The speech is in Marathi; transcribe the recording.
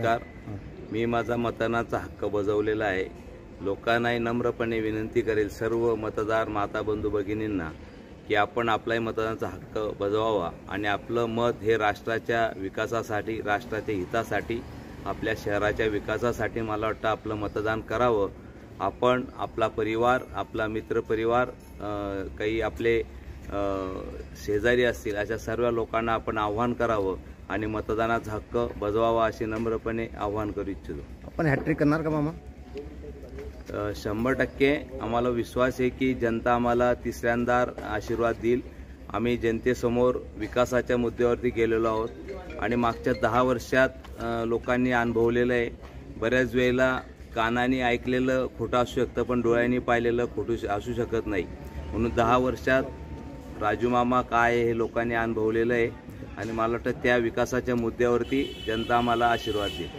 नमस्कार. मी माझा मतदानाचा हक्क बजावलेला आहे. लोकांनाही नम्रपणे विनंती करेल सर्व मतदार माता बंधू भगिनींना की आपण आपलाही मतदानाचा हक्क बजावावा आणि आपलं मत हे राष्ट्राच्या विकासासाठी, राष्ट्राच्या हितासाठी, आपल्या शहराच्या विकासासाठी मला वाटतं आपलं मतदान करावं. आपण आपला परिवार, आपला मित्रपरिवार, काही आपले शेजारी असतील अशा सर्व लोकांना आपण आव्हान करावं आणि मतदानाचा हक्क बजावावा असे नम्रपणे आव्हान करू इच्छितो. आपण हॅट्रिक करणार का मामा? 100% आम्हाला विश्वास आहे की जनता आम्हाला तिसऱ्यांदा आशीर्वाद देईल. आम्ही जनतेसमोर विकासाच्या मुद्द्यावरती गेलेलो आहोत आणि मागच्या 10 वर्षात लोकांनी अनुभवलेलं आहे. बऱ्याच वेळेला कानाने ऐकलेलं खोटं असू शकतं पण डोळ्यांनी पाहिलेलं खोटं असू शकत नाही. म्हणून 10 वर्षात राजू मामा काय हे लोकांनी अनुभवलेलं आहे आणि मला वाटतं त्या विकासाच्या मुद्द्यावरती जनता आम्हाला आशीर्वाद देईल.